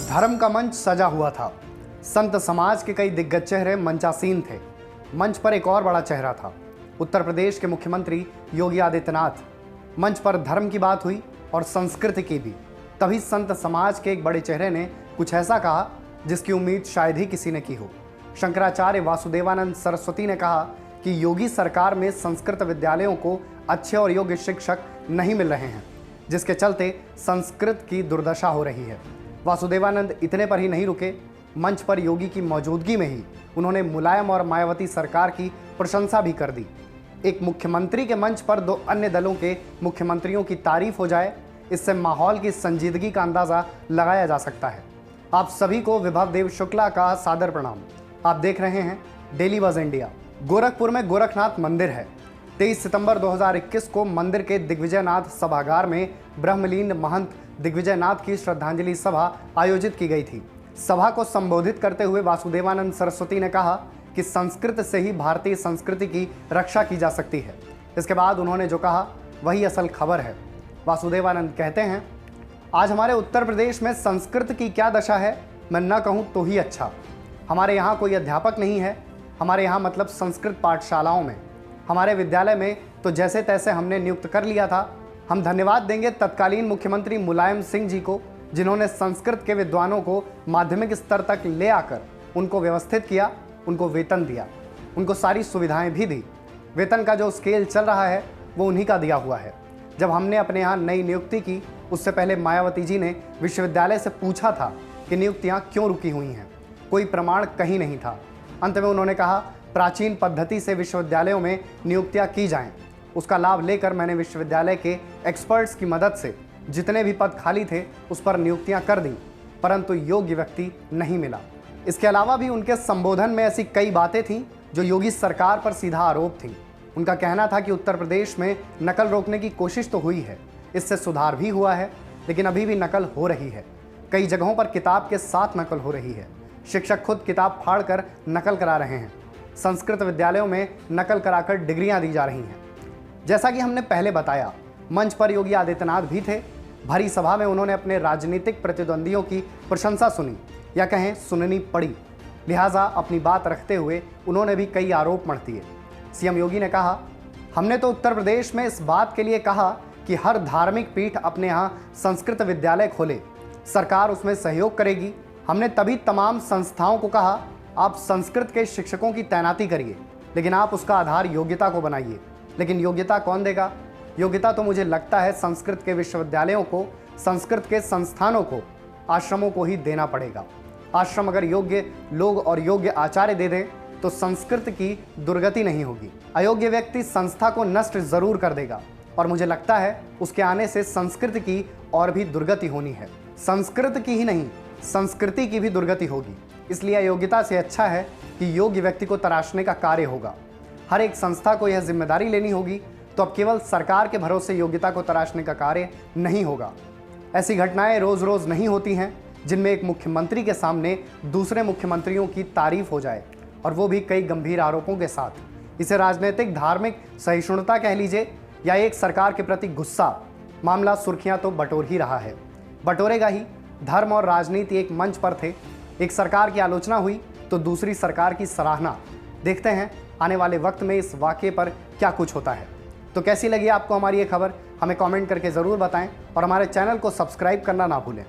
धर्म का मंच सजा हुआ था। संत समाज के कई दिग्गज चेहरे मंचासीन थे। मंच पर एक और बड़ा चेहरा था, उत्तर प्रदेश के मुख्यमंत्री योगी आदित्यनाथ। मंच पर धर्म की बात हुई और संस्कृति की भी। तभी संत समाज के एक बड़े चेहरे ने कुछ ऐसा कहा जिसकी उम्मीद शायद ही किसी ने की हो। शंकराचार्य वासुदेवानंद सरस्वती ने कहा कि योगी सरकार में संस्कृत विद्यालयों को अच्छे और योग्य शिक्षक नहीं मिल रहे हैं, जिसके चलते संस्कृत की दुर्दशा हो रही है। वासुदेवानंद इतने पर ही नहीं रुके, मंच पर योगी की मौजूदगी में ही उन्होंने मुलायम और मायावती सरकार की प्रशंसा भी कर दी। एक मुख्यमंत्री के मंच पर दो अन्य दलों के मुख्यमंत्रियों की तारीफ हो जाए, इससे माहौल की संजीदगी का अंदाजा लगाया जा सकता है। आप सभी को विभव देव शुक्ला का सादर प्रणाम। आप देख रहे हैं डेली बज़ इंडिया। गोरखपुर में गोरखनाथ मंदिर है। 23 सितंबर 2021 को मंदिर के दिग्विजयनाथ सभागार में ब्रह्मलीन महंत दिग्विजयनाथ की श्रद्धांजलि सभा आयोजित की गई थी। सभा को संबोधित करते हुए वासुदेवानंद सरस्वती ने कहा कि संस्कृत से ही भारतीय संस्कृति की रक्षा की जा सकती है। इसके बाद उन्होंने जो कहा वही असल खबर है। वासुदेवानंद कहते हैं, आज हमारे उत्तर प्रदेश में संस्कृत की क्या दशा है, मैं न कहूँ तो ही अच्छा। हमारे यहाँ कोई अध्यापक नहीं है। हमारे यहाँ मतलब संस्कृत पाठशालाओं में, हमारे विद्यालय में तो जैसे तैसे हमने नियुक्त कर लिया था। हम धन्यवाद देंगे तत्कालीन मुख्यमंत्री मुलायम सिंह जी को, जिन्होंने संस्कृत के विद्वानों को माध्यमिक स्तर तक ले आकर उनको व्यवस्थित किया, उनको वेतन दिया, उनको सारी सुविधाएं भी दी। वेतन का जो स्केल चल रहा है वो उन्हीं का दिया हुआ है। जब हमने अपने यहाँ नई नियुक्ति की, उससे पहले मायावती जी ने विश्वविद्यालय से पूछा था कि नियुक्तियाँ क्यों रुकी हुई हैं। कोई प्रमाण कहीं नहीं था। अंत में उन्होंने कहा प्राचीन पद्धति से विश्वविद्यालयों में नियुक्तियाँ की जाएं। उसका लाभ लेकर मैंने विश्वविद्यालय के एक्सपर्ट्स की मदद से जितने भी पद खाली थे उस पर नियुक्तियां कर दी, परंतु योग्य व्यक्ति नहीं मिला। इसके अलावा भी उनके संबोधन में ऐसी कई बातें थीं जो योगी सरकार पर सीधा आरोप थी। उनका कहना था कि उत्तर प्रदेश में नकल रोकने की कोशिश तो हुई है, इससे सुधार भी हुआ है, लेकिन अभी भी नकल हो रही है। कई जगहों पर किताब के साथ नकल हो रही है। शिक्षक खुद किताब फाड़ कर नकल करा रहे हैं। संस्कृत विद्यालयों में नकल कराकर डिग्रियां दी जा रही हैं। जैसा कि हमने पहले बताया, मंच पर योगी आदित्यनाथ भी थे। भरी सभा में उन्होंने अपने राजनीतिक प्रतिद्वंदियों की प्रशंसा सुनी, या कहें सुननी पड़ी। लिहाजा अपनी बात रखते हुए उन्होंने भी कई आरोप मढ़ दिए। सीएम योगी ने कहा, हमने तो उत्तर प्रदेश में इस बात के लिए कहा कि हर धार्मिक पीठ अपने यहाँ संस्कृत विद्यालय खोले, सरकार उसमें सहयोग करेगी। हमने तभी तमाम संस्थाओं को कहा, आप संस्कृत के शिक्षकों की तैनाती करिए, लेकिन आप उसका आधार योग्यता को बनाइए। लेकिन योग्यता कौन देगा? योग्यता तो मुझे लगता है संस्कृत के विश्वविद्यालयों को, संस्कृत के संस्थानों को, आश्रमों को ही देना पड़ेगा। आश्रम अगर योग्य लोग और योग्य आचार्य दे दें तो संस्कृत की दुर्गति नहीं होगी। अयोग्य व्यक्ति संस्था को नष्ट जरूर कर देगा, और मुझे लगता है उसके आने से संस्कृत की और भी दुर्गति होनी है। संस्कृत की ही नहीं, संस्कृति की भी दुर्गति होगी। इसलिए अयोग्यता से अच्छा है कि योग्य व्यक्ति को तराशने का कार्य होगा। हर एक संस्था को यह जिम्मेदारी लेनी होगी, तो अब केवल सरकार के भरोसे योग्यता को तराशने का कार्य नहीं होगा। ऐसी घटनाएं रोज रोज नहीं होती हैं जिनमें एक मुख्यमंत्री के सामने दूसरे मुख्यमंत्रियों की तारीफ हो जाए, और वो भी कई गंभीर आरोपों के साथ। इसे राजनीतिक धार्मिक सहिष्णुता कह लीजिए या एक सरकार के प्रति गुस्सा, मामला सुर्खियां तो बटोर ही रहा है, बटोरेगा ही। धर्म और राजनीति एक मंच पर थे। एक सरकार की आलोचना हुई तो दूसरी सरकार की सराहना। देखते हैं आने वाले वक्त में इस वाक़ये पर क्या कुछ होता है। तो कैसी लगी आपको हमारी ये खबर, हमें कमेंट करके ज़रूर बताएं, और हमारे चैनल को सब्सक्राइब करना ना भूलें।